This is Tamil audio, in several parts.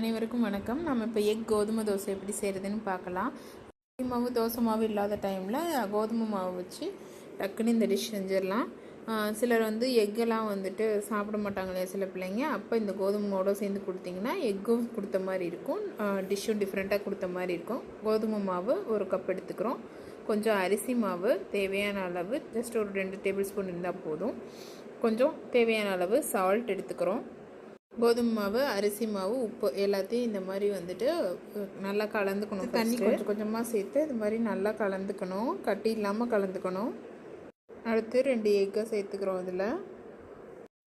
அனைவருக்கும் வணக்கம். நம்ம இப்போ எக் கோதுமை தோசை எப்படி செய்கிறதுன்னு பார்க்கலாம். மாவு தோசை மாவு இல்லாத டைமில் கோதுமை மாவு வச்சு டக்குன்னு இந்த டிஷ் செஞ்சிடலாம். சிலர் எக்கெல்லாம் சாப்பிட மாட்டாங்க இல்லையா சில பிள்ளைங்க. அப்போ இந்த கோதுமை மாவோட சேர்ந்து கொடுத்தீங்கன்னா எக்கும் கொடுத்த மாதிரி இருக்கும், டிஷ்ஷும் டிஃப்ரெண்ட்டாக கொடுத்த மாதிரி இருக்கும். கோதுமை மாவு 1 கப் எடுத்துக்கிறோம். கொஞ்சம் அரிசி மாவு தேவையான அளவு, ஜஸ்ட் ஒரு 2 டேபிள் ஸ்பூன் இருந்தால் போதும். கொஞ்சம் தேவையான அளவு சால்ட் எடுத்துக்கிறோம். கோதுமை மாவு, அரிசி மாவு, உப்பு எல்லாத்தையும் இந்த மாதிரி நல்லா கலந்துக்கணும். தண்ணி கொஞ்சம் கொஞ்சமாக சேர்த்து இது மாதிரி நல்லா கலந்துக்கணும், கட்டி இல்லாமல் கலந்துக்கணும். அடுத்து 2 எக்கை சேர்த்துக்கிறோம். இதில்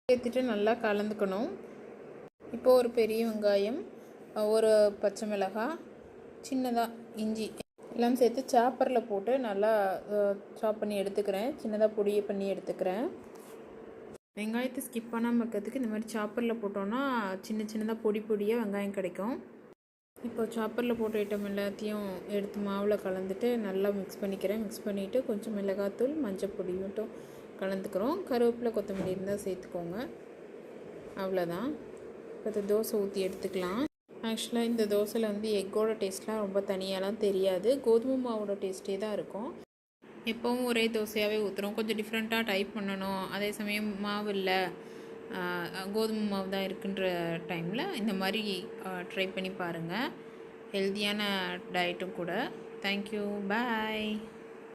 சேர்த்துட்டு நல்லா கலந்துக்கணும். இப்போது ஒரு பெரிய வெங்காயம், ஒரு பச்சை மிளகாய், சின்னதாக இஞ்சி எல்லாம் சேர்த்து சாப்பரில் போட்டு நல்லா சாப் பண்ணி எடுத்துக்கிறேன். சின்னதாக பொடியை பண்ணி எடுத்துக்கிறேன். வெங்காயத்தை ஸ்கிப் பண்ணாமல் இருக்கிறதுக்கு இந்த மாதிரி சாப்பரில் போட்டோன்னா சின்ன சின்னதாக பொடியாக வெங்காயம் கிடைக்கும். இப்போ சாப்பரில் போட்ட ஐட்டம் எல்லாத்தையும் எடுத்து மாவில் கலந்துட்டு நல்லா மிக்ஸ் பண்ணிக்கிறேன். மிக்ஸ் பண்ணிவிட்டு கொஞ்சம் மிளகாத்தூள், மஞ்சள் பொடி மட்டும் கலந்துக்கிறோம். கருவேப்பிலை, கொத்தமல்லி இருந்தால் சேர்த்துக்கோங்க. அவ்வளோதான். இப்போ தோசை ஊற்றி எடுத்துக்கலாம். ஆக்சுவலாக இந்த தோசையில் எக்கோட டேஸ்ட்லாம் ரொம்ப தனியாலாம் தெரியாது, கோதுமை மாவோட டேஸ்ட்டே தான் இருக்கும். எப்போவும் ஒரே தோசையாகவே ஊற்றுறோம். கொஞ்சம் டிஃப்ரெண்ட்டாக டைப் பண்ணணும், அதே சமயம் மாவு இல்லை, கோதுமை மாவு தான் இருக்குன்ற டைமில் இந்த மாதிரி ட்ரை பண்ணி பாருங்கள். ஹெல்த்தியான டயட்டும் கூட. தேங்க்யூ, பாய்.